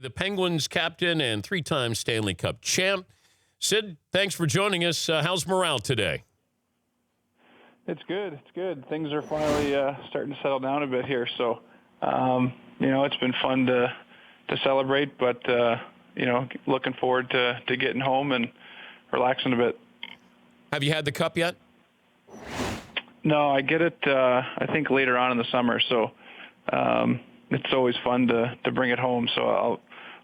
The Penguins captain and three-time Stanley Cup champ. Sid, thanks for joining us. How's morale today? It's good. It's good. Things are finally starting to settle down a bit here. So, it's been fun to celebrate, but, looking forward to getting home and relaxing a bit. Have you had the cup yet? No, I get it, I think, later on in the summer. So it's always fun to bring it home. So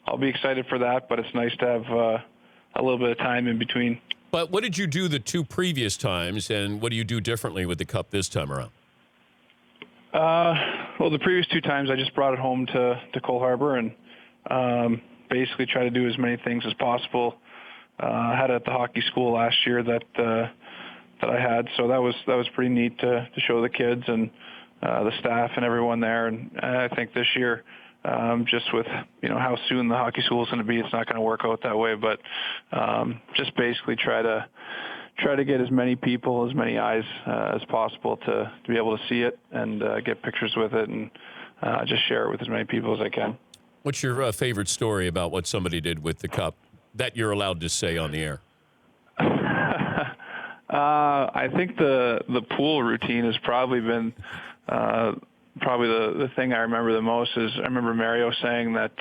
I'll be excited for that, but it's nice to have a little bit of time in between. But what did you do the two previous times, and what do you do differently with the cup this time around? Well, the previous two times I just brought it home to Cole Harbour and basically try to do as many things as possible. I had it at the hockey school last year that I had, so that was pretty neat to show the kids and the staff and everyone there. And I think this year, just with how soon the hockey school is going to be, it's not going to work out that way. But just basically try to get as many people, as many eyes as possible to be able to see it and get pictures with it and just share it with as many people as I can. What's your favorite story about what somebody did with the cup that you're allowed to say on the air? I think the pool routine has probably been the thing I remember the most. Is I remember Mario saying that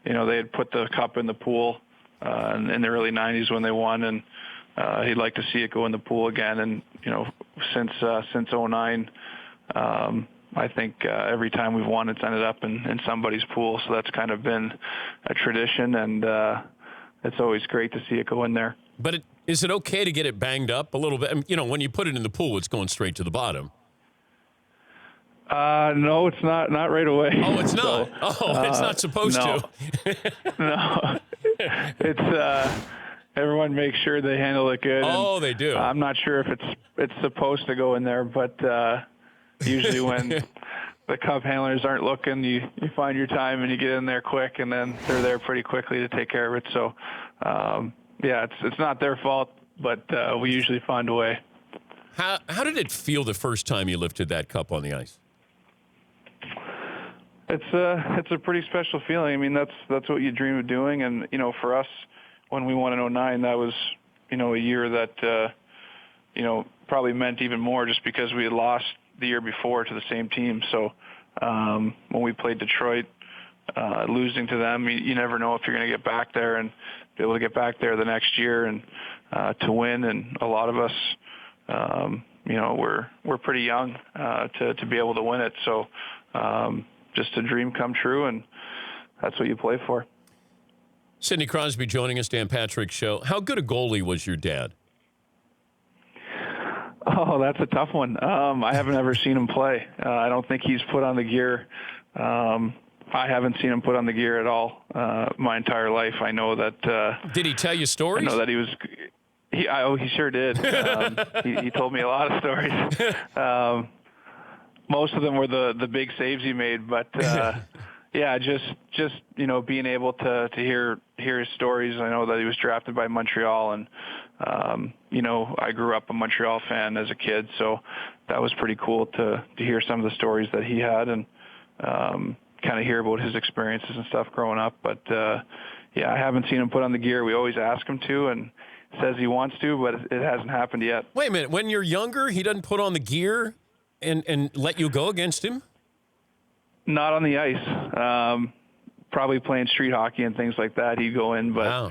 they had put the cup in the pool in the early 90s when they won, and he'd like to see it go in the pool again. And since '09, I think every time we've won, it's ended up in somebody's pool. So that's kind of been a tradition, and it's always great to see it go in there. But is it okay to get it banged up a little bit? When you put it in the pool, it's going straight to the bottom. No, it's not right away. Oh, it's not. It's not supposed to. No, it's everyone makes sure they handle it good. Oh, they do. I'm not sure if it's supposed to go in there, but usually when the cup handlers aren't looking, you find your time and you get in there quick, and then they're there pretty quickly to take care of it. So, it's not their fault, but we usually find a way. How did it feel the first time you lifted that cup on the ice? It's a pretty special feeling. I mean, that's what you dream of doing, and for us, when we won in '09, that was a year that probably meant even more just because we had lost the year before to the same team. So when we played Detroit, losing to them, you never know if you're going to get back there and be able to get back there the next year and to win. And a lot of us, we're pretty young to be able to win it. So just a dream come true, and that's what you play for. Sidney Crosby joining us, Dan Patrick Show. How good a goalie was your dad? Oh, that's a tough one. I haven't ever seen him play. I don't think he's put on the gear. I haven't seen him put on the gear at all my entire life. I know that. Did he tell you stories? I know that he was. He sure did. He told me a lot of stories. Most of them were the big saves he made, but just being able to hear his stories. I know that he was drafted by Montreal, and I grew up a Montreal fan as a kid, so that was pretty cool to hear some of the stories that he had and kind of hear about his experiences and stuff growing up. But I haven't seen him put on the gear. We always ask him to, and says he wants to, but it hasn't happened yet. Wait a minute. When you're younger, he doesn't put on the gear and let you go against him? Not on the ice. Probably playing street hockey and things like that. He'd go in, but wow.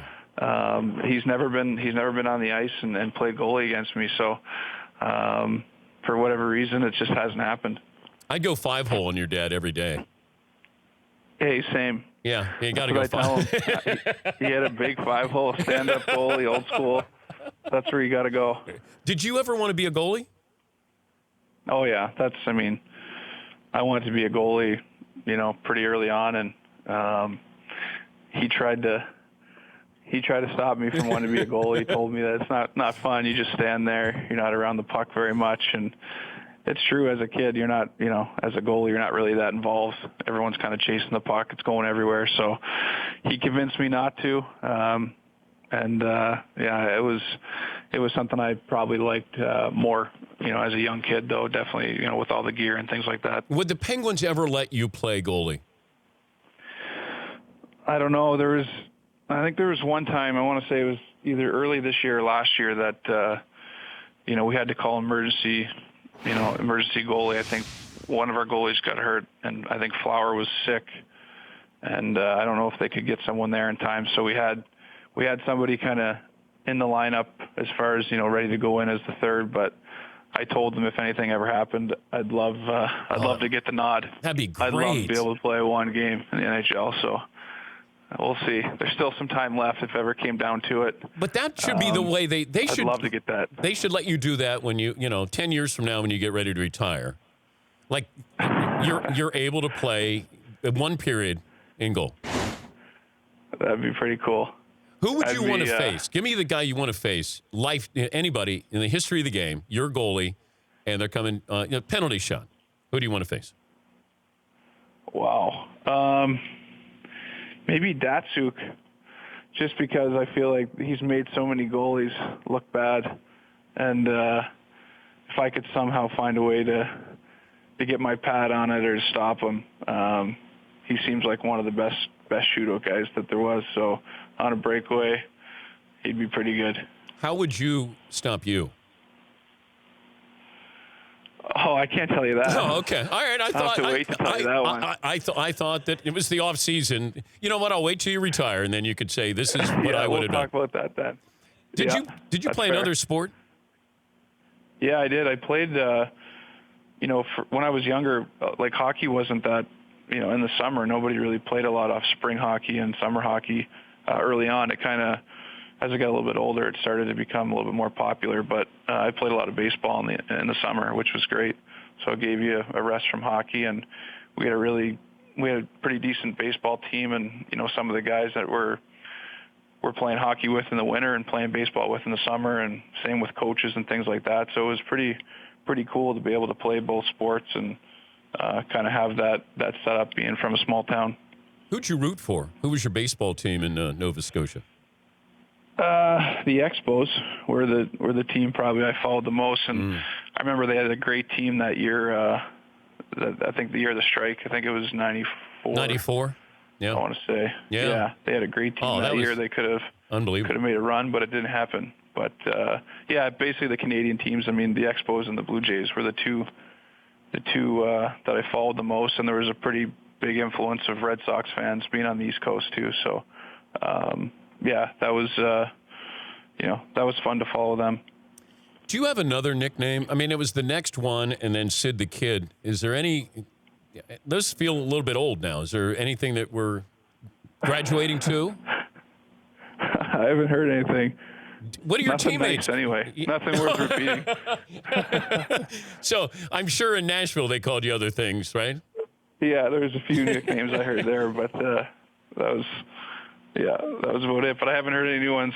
He's never been on the ice and played goalie against me. So for whatever reason, it just hasn't happened. I'd go 5-hole on your dad every day. Hey, same. Yeah, you got to go 5. He had a big 5-hole stand-up goalie, old school. That's where you got to go. Did you ever want to be a goalie? Oh yeah, I wanted to be a goalie, pretty early on, and he tried to stop me from wanting to be a goalie. He told me that it's not fun. You just stand there. You're not around the puck very much, and it's true. As a kid, you're not, as a goalie, you're not really that involved. Everyone's kind of chasing the puck. It's going everywhere. So he convinced me not to. It was something I probably liked more, as a young kid, though, definitely, with all the gear and things like that. Would the Penguins ever let you play goalie? I don't know. I think there was one time, I want to say it was either early this year or last year that, we had to call emergency goalie. I think one of our goalies got hurt, and I think Flower was sick, and I don't know if they could get someone there in time. So we had somebody kind of in the lineup as far as, ready to go in as the third, but I told them if anything ever happened, I'd love to get the nod. That'd be great. I'd love to be able to play one game in the NHL. So we'll see. There's still some time left if it ever came down to it. But that should be the way they should. I'd love to get that. They should let you do that when 10 years from now when you get ready to retire. Like you're able to play one period in goal. That'd be pretty cool. Who would you want to face? Give me the guy you want to face. Anybody in the history of the game, your goalie, and they're coming penalty shot. Who do you want to face? Wow. Maybe Datsuk, just because I feel like he's made so many goalies look bad, and if I could somehow find a way to get my pad on it or to stop him, he seems like one of the best shootout guys that there was. So on a breakaway, he'd be pretty good. How would you stop you? Oh, I can't tell you that. Oh, okay. All right. I'll have to wait to tell you that one. I thought that it was the off season. You know what? I'll wait till you retire, and then you could say this is what I would have done. We'll talk about that then. Did you play another sport? Yeah, I did. I played. When I was younger, like hockey wasn't that. In the summer, nobody really played a lot of spring hockey and summer hockey early on. It kind of, as I got a little bit older, it started to become a little bit more popular. But I played a lot of baseball in the summer, which was great. So it gave you a rest from hockey, and we had a pretty decent baseball team, and some of the guys that we're playing hockey with in the winter and playing baseball with in the summer, and same with coaches and things like that. So it was pretty cool to be able to play both sports and kind of have that setup being from a small town. Who'd you root for? Who was your baseball team in Nova Scotia? The Expos were the team probably I followed the most, and I remember they had a great team that year. I think the year of the strike. I think it was 94. 94. Yeah, I want to say. Yeah, they had a great team that year. They could have made a run, but it didn't happen. But basically the Canadian teams. I mean, the Expos and the Blue Jays were the two that I followed the most, and there was a pretty big influence of Red Sox fans being on the East Coast too. So, that was fun to follow them. Do you have another nickname? I mean, it was the next one, and then Sid the Kid. Is there any? Those feel a little bit old now. Is there anything that we're graduating to? I haven't heard anything. What are your Nothing teammates? Nice anyway, nothing worth repeating. So I'm sure in Nashville they called you other things, right? Yeah, there was a few nicknames I heard there, but that was about it. But I haven't heard any new ones.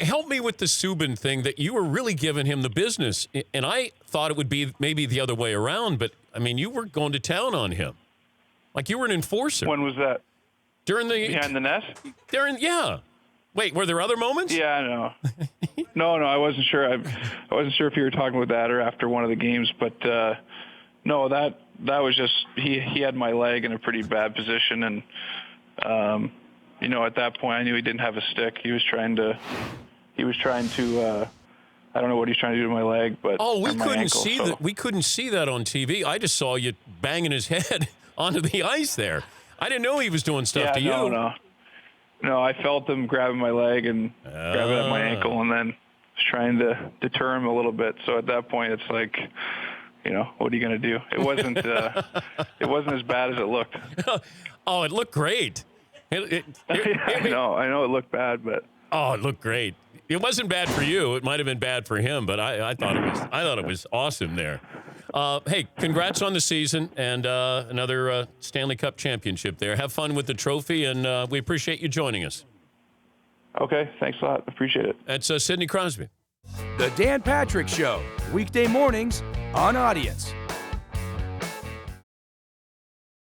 Help me with the Subban thing, that you were really giving him the business, and I thought it would be maybe the other way around. But I mean, you were going to town on him, like you were an enforcer. When was that? Behind the net? Yeah. Wait, were there other moments? Yeah, no, I wasn't sure. I wasn't sure if you were talking about that or after one of the games, but no, that was just he had my leg in a pretty bad position, and at that point I knew he didn't have a stick. He was trying to I don't know what he's trying to do to my leg, but we couldn't see that. We couldn't see that on TV. I just saw you banging his head onto the ice there. I didn't know he was doing stuff to you. No, I felt him grabbing my leg and grabbing at my ankle, and then was trying to deter him a little bit. So at that point, it's like, what are you going to do? It wasn't as bad as it looked. Oh, it looked great. I know it looked bad, but it looked great. It wasn't bad for you. It might have been bad for him, but I thought it was awesome there. Hey, congrats on the season and another Stanley Cup Championship there. Have fun with the trophy, and we appreciate you joining us. Okay, thanks a lot. Appreciate it. That's Sidney Crosby. The Dan Patrick Show, weekday mornings on Audience.